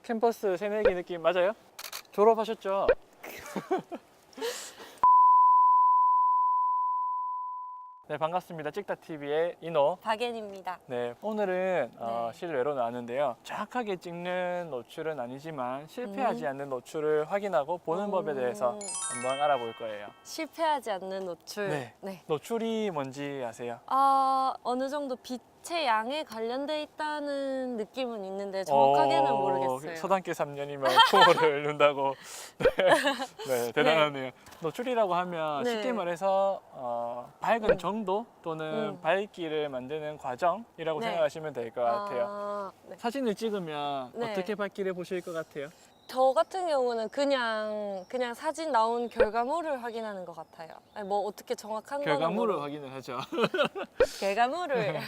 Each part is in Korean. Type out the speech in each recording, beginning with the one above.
캠퍼스 새내기 느낌 맞아요? 졸업하셨죠? 네, 반갑습니다. 찍다TV의 인호. 박연입니다. 네, 오늘은 네. 실외로 나왔는데요. 정확하게 찍는 노출은 아니지만 실패하지 않는 노출을 확인하고 보는 법에 대해서 한번 알아볼 거예요. 실패하지 않는 노출. 네. 노출이 뭔지 아세요? 어느 정도 빛의 양에 관련돼 있다는 느낌은 있는데 정확하게는 모르겠어요. 서당계 3년이면 풍어를 넣는다고. 네, 대단하네요. 노출이라고 하면 네. 쉽게 말해서 밝은 정도 또는 밝기를 만드는 과정이라고 네. 생각하시면 될 것 같아요. 네. 사진을 찍으면 네. 어떻게 밝기를 보실 것 같아요? 저 같은 경우는 그냥 사진 나온 결과물을 확인하는 것 같아요. 아니, 뭐 어떻게 정확한 결과물을 거는 확인을 하죠. 결과물을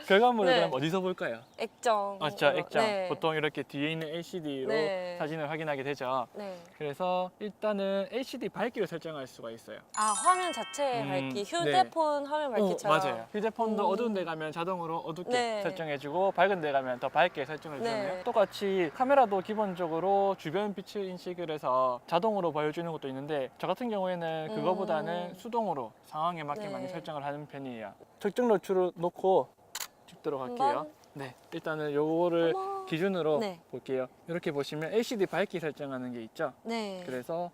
결과물을 네. 그럼 어디서 볼까요? 액정. 맞죠, 액정. 네. 보통 이렇게 뒤에 있는 LCD로 네. 사진을 확인하게 되죠. 네. 그래서 일단은 LCD 밝기를 설정할 수가 있어요. 화면 자체의 밝기, 휴대폰 화면 밝기처럼. 맞아요. 휴대폰도 어두운 데 가면 자동으로 어둡게 네. 설정해주고 밝은 데 가면 더 밝게 설정을 해주네요. 네. 똑같이 카메라도 기본적으로 주변 빛을 인식을 해서 자동으로 보여주는 것도 있는데 저 같은 경우에는 그거보다는 수동으로 상황에 맞게 네. 많이 설정을 하는 편이에요. 적정 노출을 놓고 찍도록 할게요. 한번? 네, 일단은 요거를 어머. 기준으로 네. 볼게요. 이렇게 보시면 LCD 밝기 설정하는 게 있죠. 네. 그래서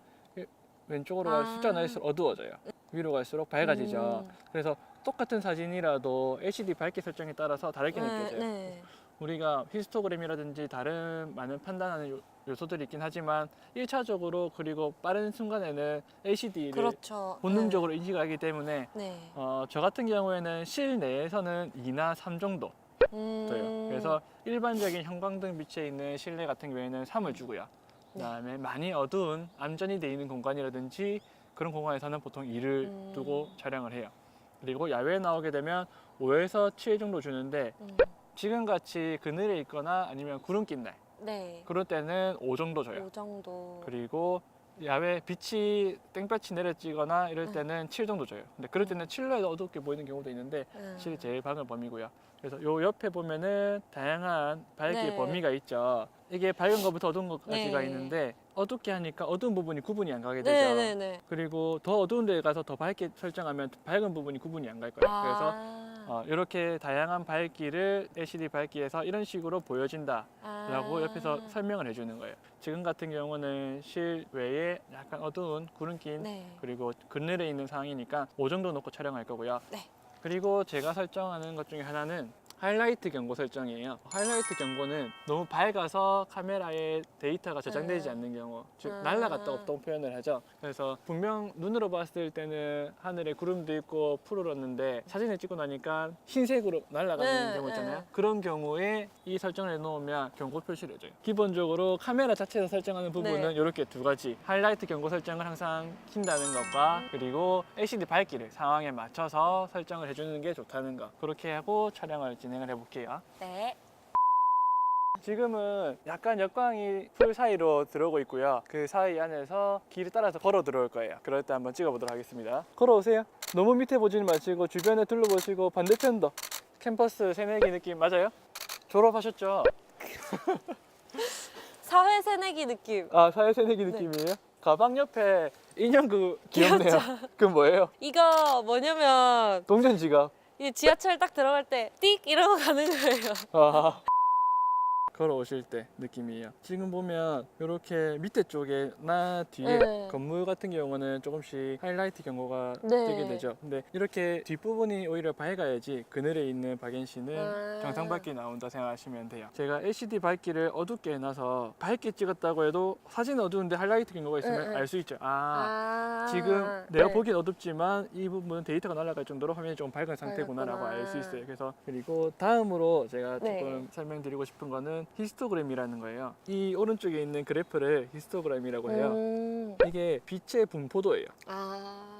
왼쪽으로 갈 숫자가 날수록 어두워져요. 위로 갈수록 밝아지죠. 그래서 똑같은 사진이라도 LCD 밝기 설정에 따라서 다르게 느껴져요. 네. 우리가 히스토그램이라든지 다른 많은 판단하는 요소들이 있긴 하지만 1차적으로 그리고 빠른 순간에는 LCD를 그렇죠. 본능적으로 인식하기 때문에 네. 저 같은 경우에는 실내에서는 2나 3 정도 돼요. 그래서 일반적인 형광등 빛에 있는 실내 같은 경우에는 3을 주고요. 그다음에 많이 어두운 암전이 돼 있는 공간이라든지 그런 공간에서는 보통 2를 두고 촬영을 해요. 그리고 야외에 나오게 되면 5에서 7 정도 주는데 지금 같이 그늘에 있거나 아니면 구름 낀 날 네. 그럴 때는 5 정도 줘요. 5 정도. 그리고 야외 빛이 땡볕이 내려지거나 이럴 때는 7 정도 줘요. 근데 그럴 때는 7로 해도 어둡게 보이는 경우도 있는데 실이 제일 밝은 범위고요. 그래서 요 옆에 보면은 다양한 밝기의 네. 범위가 있죠. 이게 밝은 것부터 어두운 것까지가 네. 있는데 어둡게 하니까 어두운 부분이 구분이 안 가게 되죠. 네네네. 그리고 더 어두운 데 가서 더 밝게 설정하면 밝은 부분이 구분이 안 갈 거예요. 그래서 이렇게 다양한 밝기를 LCD 밝기에서 이런 식으로 보여진다라고 옆에서 설명을 해주는 거예요. 지금 같은 경우는 실외에 약간 어두운 구름 낀 네. 그리고 그늘에 있는 상황이니까 5 정도 놓고 촬영할 거고요. 네. 그리고 제가 설정하는 것 중에 하나는 하이라이트 경고 설정이에요. 하이라이트 경고는 너무 밝아서 카메라에 데이터가 저장되지 않는 경우, 즉 날아갔다 없다고 표현을 하죠. 그래서 분명 눈으로 봤을 때는 하늘에 구름도 있고 푸르렀는데 사진을 찍고 나니까 흰색으로 날아가는 경우 있잖아요. 그런 경우에 이 설정을 해놓으면 경고 표시를 해줘요. 기본적으로 카메라 자체에서 설정하는 부분은 이렇게 두 가지, 하이라이트 경고 설정을 항상 킨다는 것과 그리고 LCD 밝기를 상황에 맞춰서 설정을 해주는 게 좋다는 거, 그렇게 하고 촬영을 진행을 해볼게요. 네. 지금은 약간 역광이 풀 사이로 들어오고 있고요. 그 사이 안에서 길을 따라서 걸어 들어올 거예요. 그럴 때 한번 찍어보도록 하겠습니다. 걸어오세요. 너무 밑에 보지는 마시고 주변에 둘러보시고 반대편도 캠퍼스 새내기 느낌 맞아요? 졸업하셨죠? 사회 새내기 느낌. 사회 새내기 느낌이에요? 가방 옆에 인형 귀엽네요. 그건 뭐예요? 이거 뭐냐면 동전 지갑. 이 지하철 딱 들어갈 때 띡 이러고 가는 거예요. 걸어오실 때 느낌이에요. 지금 보면 이렇게 밑에 쪽에나 뒤에 건물 같은 경우는 조금씩 하이라이트 경고가 뜨게 되죠. 근데 이렇게 뒷부분이 오히려 밝아야지 그늘에 있는 박연 씨는 정상 밝기 나온다 생각하시면 돼요. 제가 LCD 밝기를 어둡게 해놔서 밝게 찍었다고 해도 사진 어두운데 하이라이트 경고가 있으면 알 수 있죠. 지금 내가 보기엔 어둡지만 이 부분은 데이터가 날아갈 정도로 화면이 좀 밝은 상태구나라고 알 수 있어요. 그래서 그리고 다음으로 제가 조금 설명드리고 싶은 거는 히스토그램이라는 거예요. 이 오른쪽에 있는 그래프를 히스토그램이라고 해요. 이게 빛의 분포도예요.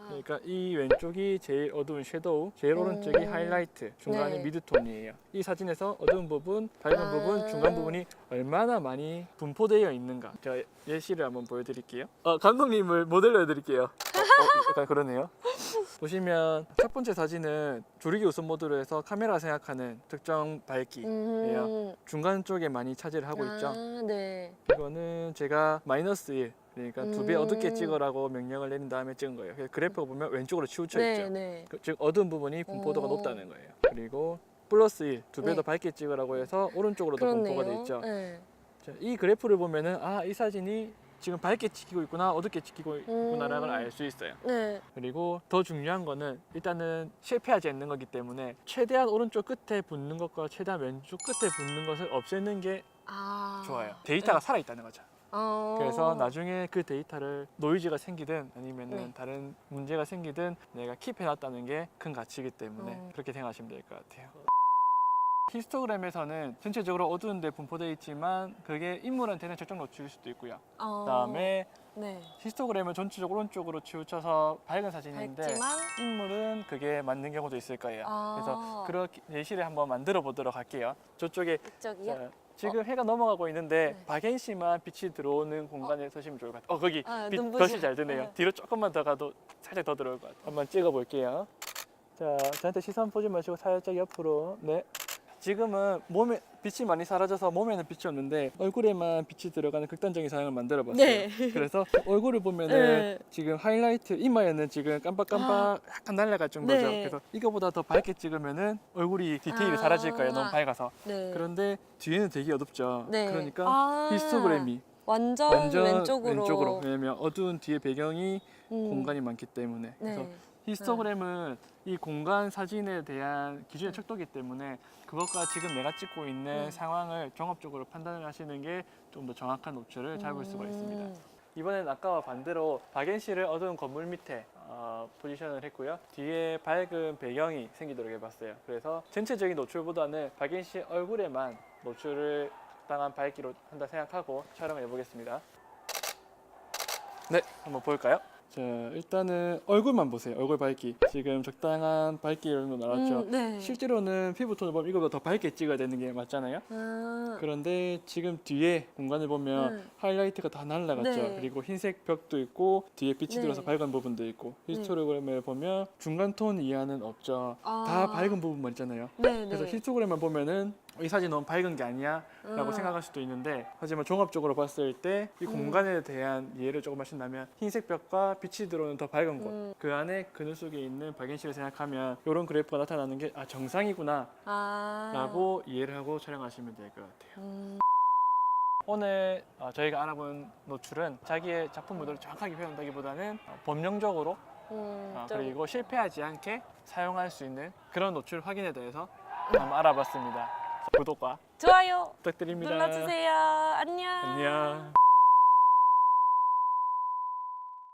그러니까 이 왼쪽이 제일 어두운 섀도우, 제일 오른쪽이 하이라이트, 중간이 네. 미드톤이에요. 이 사진에서 어두운 부분, 밝은 부분, 중간 부분이 얼마나 많이 분포되어 있는가. 제가 예시를 한번 보여드릴게요. 감독님을 모델로 해드릴게요. 약간 그러네요. 보시면 첫 번째 사진은 조리기 우선 모드로 해서 카메라가 생각하는 특정 밝기예요. 중간 쪽에 많이 차지를 하고 있죠. 네. 이거는 제가 마이너스 1, 그러니까 2배 어둡게 찍으라고 명령을 내린 다음에 찍은 거예요. 그래서 그래프가 보면 왼쪽으로 치우쳐 있죠. 네. 즉 어두운 부분이 분포도가 높다는 거예요. 그리고 플러스 1, 2배 네. 더 밝게 찍으라고 해서 오른쪽으로 더 분포가 돼 있죠. 네. 자, 이 그래프를 보면은 이 사진이 지금 밝게 찍히고 있구나, 어둡게 찍히고 있구나라는 걸 알 수 있어요. 네. 그리고 더 중요한 거는 일단은 실패하지 않는 거기 때문에 최대한 오른쪽 끝에 붙는 것과 최대한 왼쪽 끝에 붙는 것을 없애는 게 좋아요. 데이터가 살아있다는 거죠. 그래서 나중에 그 데이터를 노이즈가 생기든 아니면은 네. 다른 문제가 생기든 내가 킵해놨다는 게 큰 가치이기 때문에 그렇게 생각하시면 될 것 같아요. 히스토그램에서는 전체적으로 어두운데 분포되어 있지만 그게 인물한테는 적정 노출일 수도 있고요. 그다음에 네. 히스토그램은 전체적으로 오른쪽으로 치우쳐서 밝은 사진인데 밝지만 인물은 그게 맞는 경우도 있을 거예요. 아. 그래서 그렇게 예시를 한번 만들어 보도록 할게요. 저쪽에 이쪽이요? 자, 지금 해가 넘어가고 있는데 네. 박앤씨만 빛이 들어오는 공간에 서시면 좋을 것 같아요. 거기 빛 눈부셔. 덫이 잘 드네요. 네. 뒤로 조금만 더 가도 살짝 더 들어올 것 같아요. 한번 찍어 볼게요. 자, 저한테 시선 보지 마시고 살짝 옆으로. 네. 지금은 몸에 빛이 많이 사라져서 몸에는 빛이 없는데 얼굴에만 빛이 들어가는 극단적인 상황을 만들어 봤어요. 네. 그래서 얼굴을 보면은 네. 지금 하이라이트 이마에는 지금 깜빡깜빡 약간 날아갈 정도죠. 네. 그래서 이거보다 더 밝게 찍으면은 얼굴이 디테일이 사라질 거예요. 너무 밝아서. 네. 그런데 뒤에는 되게 어둡죠. 네. 그러니까 히스토그램이 완전 왼쪽으로. 왼쪽으로. 왜냐면 어두운 뒤에 배경이 음. 공간이 많기 때문에. 그래서 네. 히스토그램은 이 공간 사진에 대한 기준의 척도기 때문에 그것과 지금 내가 찍고 있는 상황을 종합적으로 판단을 하시는 게 좀 더 정확한 노출을 잡을 수가 있습니다. 이번엔 아까와 반대로 박앤씨를 어두운 건물 밑에 포지션을 했고요. 뒤에 밝은 배경이 생기도록 해봤어요. 그래서 전체적인 노출보다는 박앤씨 얼굴에만 노출을 적당한 밝기로 한다 생각하고 촬영을 해보겠습니다. 네, 한번 볼까요? 자, 일단은 얼굴만 보세요. 얼굴 밝기. 지금 적당한 밝기 정도 나왔죠. 네. 실제로는 피부톤을 보면 이거보다 더 밝게 찍어야 되는 게 맞잖아요. 그런데 지금 뒤에 공간을 보면 하이라이트가 다 날라갔죠. 네. 그리고 흰색 벽도 있고 뒤에 빛이 네. 들어서 밝은 부분도 있고 히스토그램을 보면 중간 톤 이하는 없죠. 다 밝은 부분만 있잖아요. 네. 그래서 히스토그램만 보면은 이 사진 너무 밝은 게 아니야 라고 생각할 수도 있는데 하지만 종합적으로 봤을 때 이 공간에 대한 이해를 조금 하신다면 흰색 벽과 빛이 들어오는 더 밝은 곳 그 안에 그늘 속에 있는 박앤씨를 생각하면 이런 그래프가 나타나는 게 정상이구나 라고 이해를 하고 촬영하시면 될 것 같아요. 오늘 저희가 알아본 노출은 자기의 작품 무드를 정확하게 표현한다기보다는 범용적으로 그리고 실패하지 않게 사용할 수 있는 그런 노출 확인에 대해서 한번 알아봤습니다. 구독과 좋아요 부탁드립니다. 눌러주세요. 안녕. 안녕.